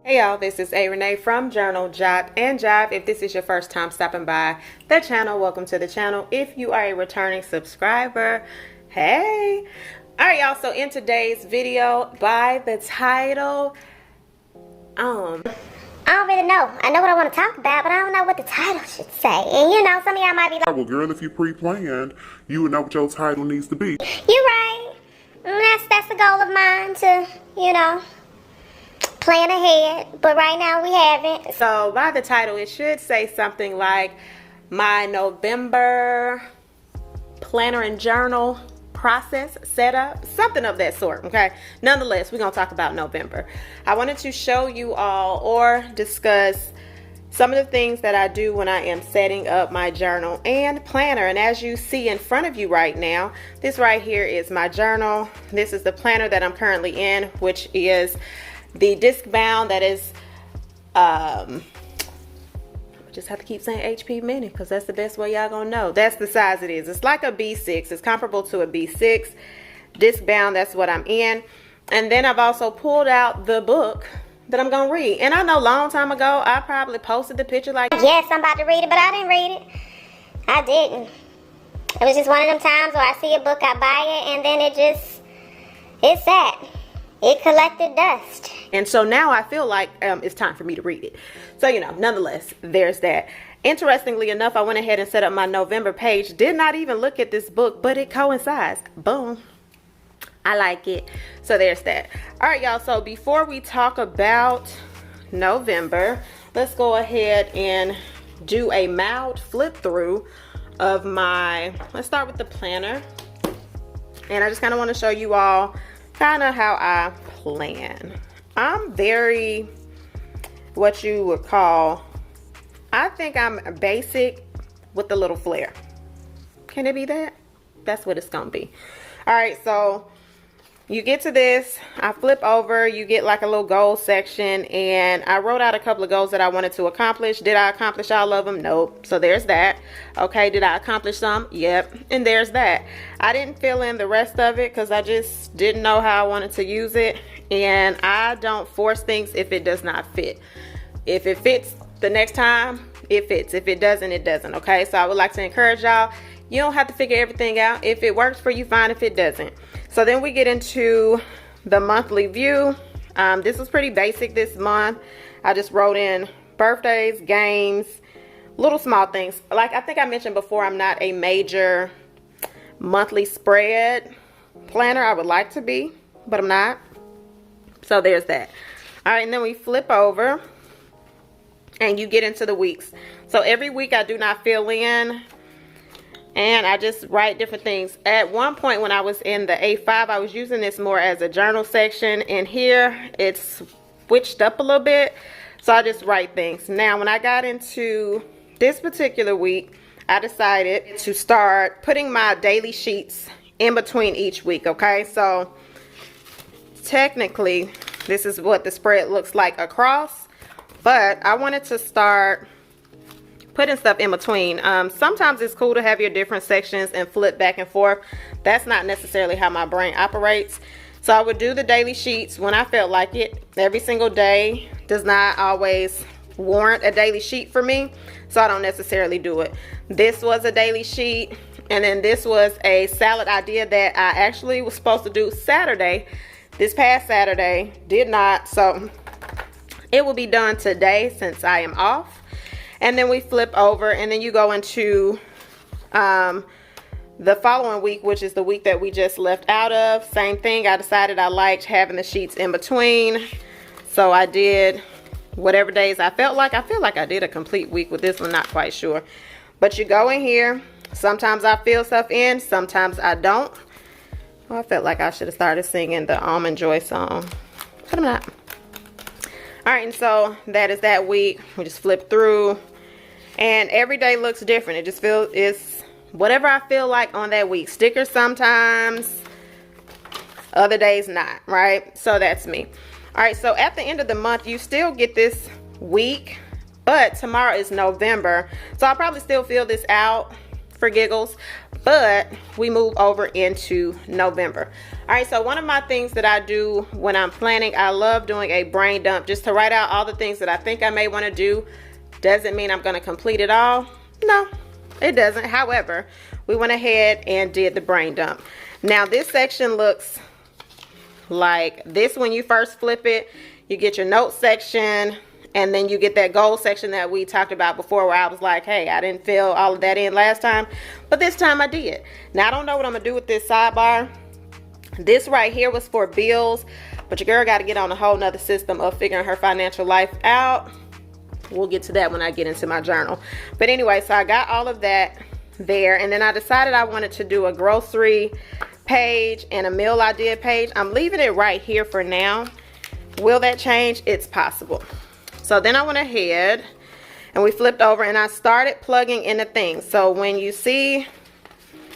Hey y'all, this is A Renee from Journal Jot and Jive. If this is your first time stopping by the channel, welcome to the channel. If you are a returning subscriber, hey. Alright y'all, so in today's video, by the title, I don't really know. I know what I want to talk about, but I don't know what the title should say. And you know, some of y'all might be like, well, girl, if you pre-planned, you would know what your title needs to be. you're right. That's the goal of mine to, you know, plan ahead. But right now we haven't. so by the title, it should say something like my November planner and journal process setup, something of that sort. Okay, nonetheless, we're gonna talk about November. I wanted to show you all or discuss some of the things that I do when I am setting up my journal and planner. And as you see in front of you right now, this right here is my journal. This is the planner that I'm currently in, which is the disc bound. That is just have to keep saying HP Mini because that's the best way y'all gonna know. That's the size it is. It's like a B6. It's comparable to a B6 disc bound. That's what I'm in. And then I've also pulled out the book that I'm gonna read. And I know a long time ago I probably posted the picture like, Yes, I'm about to read it, but I didn't read it. I didn't. It was just one of them times where I see a book, I buy it, and then it sat. It collected dust. and so now I feel like it's time for me to read it. So, you know, nonetheless, there's that. Interestingly enough, I went ahead and set up my November page. Did not even look at this book, but it coincides. Boom. I like it. So there's that. All right, y'all. So before we talk about November, let's go ahead and do a mild flip through of my, let's start with the planner. And I just kind of want to show you all kind of how I plan. I'm very, what you would call, I think I'm basic with a little flair. Can it be that? That's what it's gonna be. All right, so you get to this, I flip over, you get like a little goal section, and I wrote out a couple of goals that I wanted to accomplish. Did I accomplish all of them? Nope. So there's that. Okay, did I accomplish some? Yep. And there's that. I didn't fill in the rest of it because I just didn't know how I wanted to use it, and I don't force things if it does not fit. If it fits the next time, it fits. If it doesn't, it doesn't. Okay, so I would like to encourage y'all, you don't have to figure everything out. If it works for you, fine. If it doesn't. So then we get into the monthly view. This was pretty basic this month. I just wrote in birthdays, games, little small things. Like I think I mentioned before, I'm not a major monthly spread planner. I would like to be, but I'm not. So there's that. All right, and then we flip over and you get into the weeks. So every week I do not fill in, and I just write different things. At one point when I was in the A5, I was using this more as a journal section, and here it's switched up a little bit, so I just write things. Now when I got into this particular week, I decided to start putting my daily sheets in between each week. Okay, so technically this is what the spread looks like across, but I wanted to start putting stuff in between. Sometimes it's cool to have your different sections and flip back and forth. That's not necessarily how my brain operates. So I would do the daily sheets when I felt like it. Every single day does not always warrant a daily sheet for me, so I don't necessarily do it. This was a daily sheet, and then this was a salad idea that I actually was supposed to do Saturday, this past Saturday, did not. So it will be done today since I am off. And then we flip over, and then you go into the following week, which is the week that we just left out of. Same thing. I decided I liked having the sheets in between, so I did whatever days I felt like. I feel like I did a complete week with this one, not quite sure. But you go in here. Sometimes I fill stuff in, sometimes I don't. Well, I felt like I should have started singing the Almond Joy song, but I'm not. All right, and so that is that week. We just flip through, and every day looks different. It just feels, it's whatever I feel like on that week. Stickers sometimes, other days not, right? So that's me. All right, so at the end of the month, you still get this week, but tomorrow is November, so I'll probably still fill this out for giggles, but we move over into November. All right, so one of my things that I do when I'm planning, I love doing a brain dump just to write out all the things that I think I may want to do. Doesn't mean I'm going to complete it all. No, it doesn't. However, we went ahead and did the brain dump. Now this section looks like this when you first flip it. You get your notes section, and then you get that goal section that we talked about before, where I was like, hey, I didn't fill all of that in last time, but this time I did. Now I don't know what I'm gonna do with this sidebar. This right here was for bills, but your girl got to get on a whole nother system of figuring her financial life out. We'll get to that when I get into my journal. But anyway, so I got all of that there, and then I decided I wanted to do a grocery page and a meal idea page. I'm leaving it right here for now. Will that change? It's possible. So then I went ahead and we flipped over and I started plugging in the things. So when you see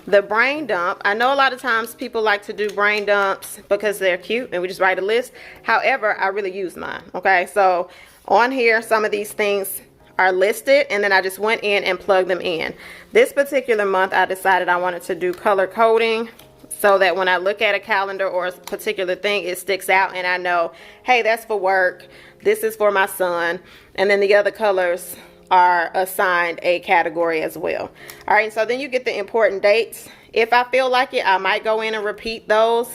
the brain dump, I know a lot of times people like to do brain dumps because they're cute and we just write a list. However, I really use mine. Okay, so on here, some of these things are listed, and then I just went in and plugged them in. This particular month, I decided I wanted to do color coding so that when I look at a calendar or a particular thing, it sticks out and I know, hey, that's for work. This is for my son. And then the other colors are assigned a category as well. All right, so then you get the important dates. If I feel like it, I might go in and repeat those,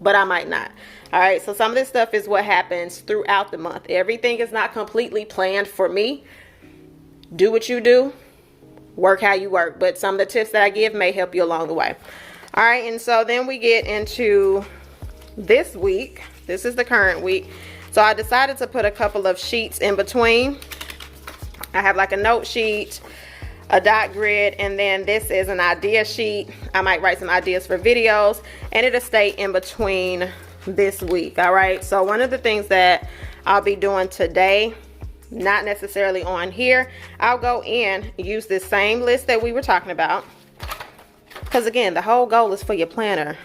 but I might not. All right, so some of this stuff is what happens throughout the month. Everything is not completely planned for me. Do what you do, work how you work, but some of the tips that I give may help you along the way. All right, and so then we get into this week. This is the current week. So I decided to put a couple of sheets in between. I have like a note sheet, a dot grid, and then this is an idea sheet. I might write some ideas for videos, and it'll stay in between this week. All right, so one of the things that I'll be doing today, not necessarily on here, I'll go in, use this same list that we were talking about, because again, the whole goal is for your planner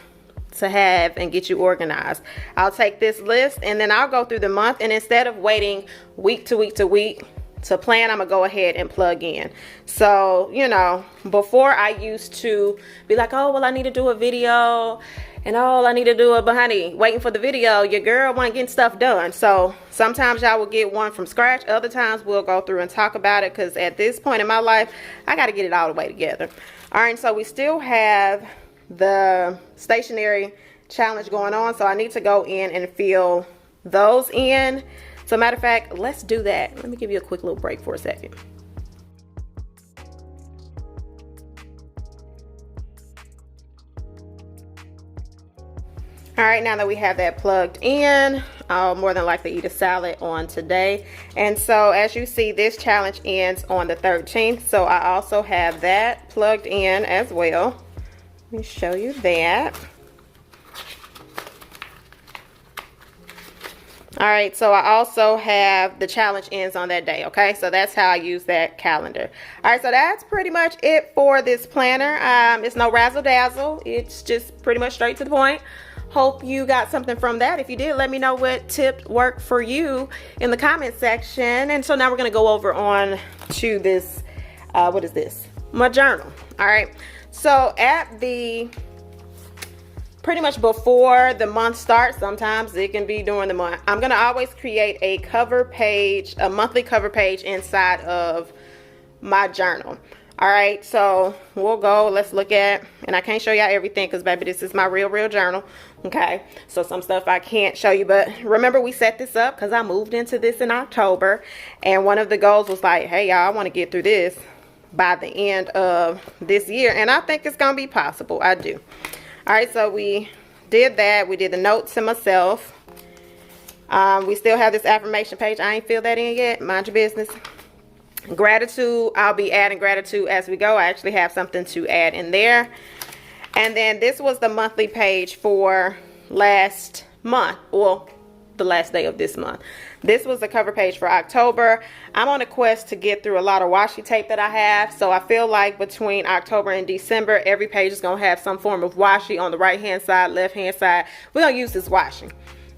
to have and get you organized. I'll take this list and then I'll go through the month, and instead of waiting week to week to week to plan, I'm gonna go ahead and plug in. So, you know, before I used to be like, oh, well, I need to do a video, and oh, I need to do it, but honey, waiting for the video, your girl wasn't getting stuff done. So sometimes y'all will get one from scratch. Other times we'll go through and talk about it, because at this point in my life, I got to get it all the way together. All right, so we still have the stationery challenge going on, so I need to go in and fill those in. So matter of fact, let's do that. Let me give you a quick little break for a second. All right, now that we have that plugged in, I'll more than likely eat a salad on today. And so as you see, this challenge ends on the 13th. So I also have that plugged in as well. Let me show you that. All right, so I also have the challenge ends on that day, okay? So that's how I use that calendar. All right, so that's pretty much it for this planner. It's no razzle dazzle. It's just pretty much straight to the point. Hope you got something from that. If you did, let me know what tip worked for you in the comment section. And so now we're gonna go over on to this, what is this? My journal, all right? So at the, pretty much before the month starts, sometimes it can be during the month, I'm gonna always create a cover page, a monthly cover page inside of my journal. All right, so we'll go, let's look at, and I can't show y'all everything because baby, this is my real journal. Okay, so some stuff I can't show you, but remember we set this up because I moved into this in October, and one of the goals was like, hey y'all, I want to get through this by the end of this year, and I think it's gonna be possible. I do. All right, so we did that. We did the notes to myself. We still have this affirmation page. I ain't filled that in yet. Mind your business. Gratitude, I'll be adding gratitude as we go. I actually have something to add in there. And then this was the monthly page for last month, well, the last day of this month. This was the cover page for October. I'm on a quest to get through a lot of washi tape that I have, so I feel like between October and December, every page is gonna have some form of washi on the right hand side, left hand side. We're gonna use this washi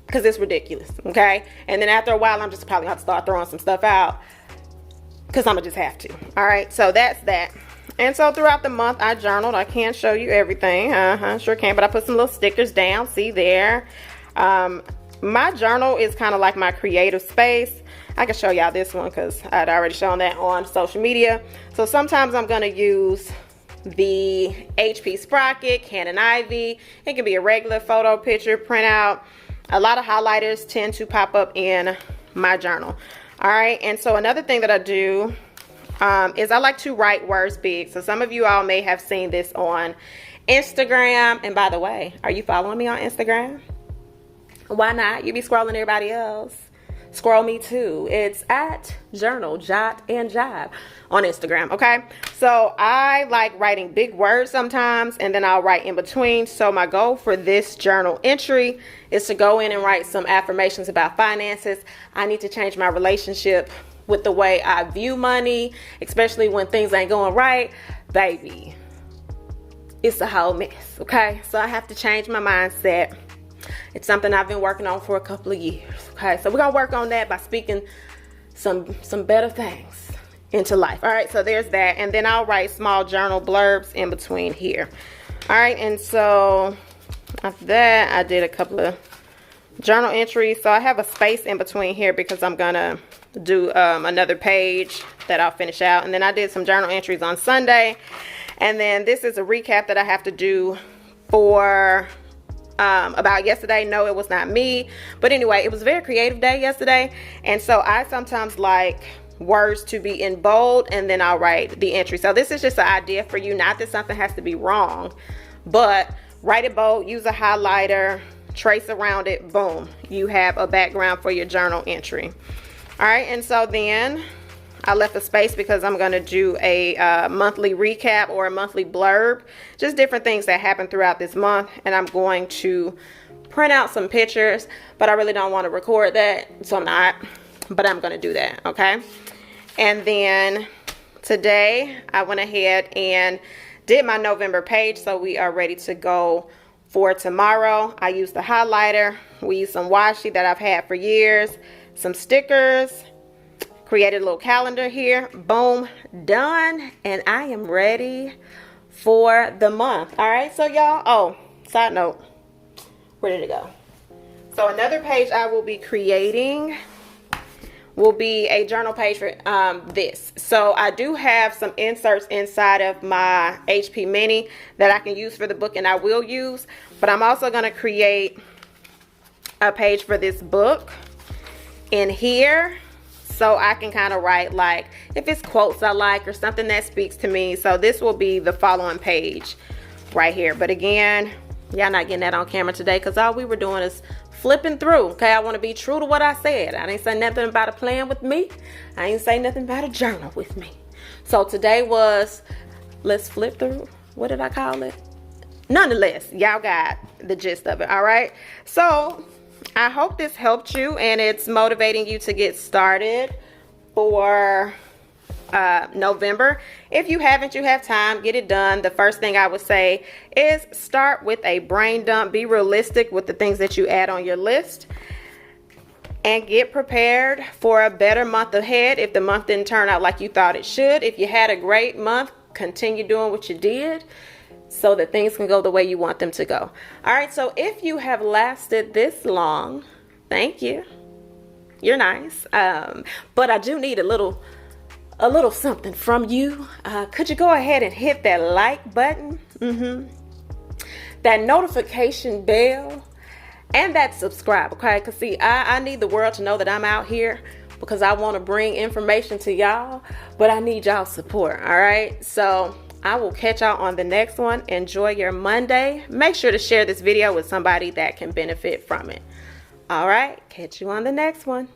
because it's ridiculous, okay? And then after a while, I'm just probably gonna have to start throwing some stuff out because I'm gonna just have to. All right, so that's that. And so throughout the month, I journaled. I can't show you everything. Sure can, but I put some little stickers down. See there. My journal is kind of like my creative space. I can show y'all this one because I'd already shown that on social media. So sometimes I'm going to use the HP Sprocket, Canon Ivy. It can be a regular photo picture printout. A lot of highlighters tend to pop up in my journal. All right, and so another thing that I do is I like to write words big. So some of you all may have seen this on Instagram. And by the way, are you following me on Instagram? Why not? You be scrolling everybody else. Scroll me too. It's at Journal, Jot, and Jive on Instagram, okay? So I like writing big words sometimes, and then I'll write in between. So my goal for this journal entry is to go in and write some affirmations about finances. I need to change my relationship with the way I view money, especially when things ain't going right. Baby, it's a whole mess, okay? So I have to change my mindset. It's something I've been working on for a couple of years. Okay, so we're gonna work on that by speaking some better things into life. All right, so there's that, and then I'll write small journal blurbs in between here. All right, and so after that, I did a couple of journal entries. So I have a space in between here because I'm gonna do another page that I'll finish out, and then I did some journal entries on Sunday, and then this is a recap that I have to do for about yesterday. No, it was not me, but anyway, it was a very creative day yesterday, and so I sometimes like words to be in bold, and then I'll write the entry. So this is just an idea for you, not that something has to be wrong, but write it bold, use a highlighter, trace around it, boom, you have a background for your journal entry. All right, and so then I left a space because I'm going to do a monthly recap or a monthly blurb, just different things that happen throughout this month, and I'm going to print out some pictures, but I really don't want to record that, so I'm not, but I'm going to do that, okay? And then today I went ahead and did my November page, so we are ready to go for tomorrow. I used the highlighter, we used some washi that I've had for years, some stickers, created a little calendar here, boom, done, and I am ready for the month. All right, so y'all, oh, side note, where did it go? So another page I will be creating will be a journal page for this. So I do have some inserts inside of my HP Mini that I can use for the book, and I will use, but I'm also going to create a page for this book in here, so I can kind of write, like, if it's quotes I like or something that speaks to me. So this will be the following page right here. But again, y'all not getting that on camera today because all we were doing is flipping through. Okay, I want to be true to what I said. I didn't say nothing about a plan with me. I ain't say nothing about a journal with me. So today was, let's flip through. What did I call it? Nonetheless, y'all got the gist of it. All right. So I hope this helped you and it's motivating you to get started for November. If you haven't, you have time, get it done. The first thing I would say is start with a brain dump. Be realistic with the things that you add on your list and get prepared for a better month ahead. If the month didn't turn out like you thought it should, if you had a great month, continue doing what you did so that things can go the way you want them to go. All right, so if you have lasted this long, thank you. You're nice. But I do need a little something from you. Could you go ahead and hit that like button, that notification bell, and that subscribe, okay? Because see, I need the world to know that I'm out here because I want to bring information to y'all, but I need y'all support, all right? So I will catch y'all on the next one. Enjoy your Monday. Make sure to share this video with somebody that can benefit from it. All right, catch you on the next one.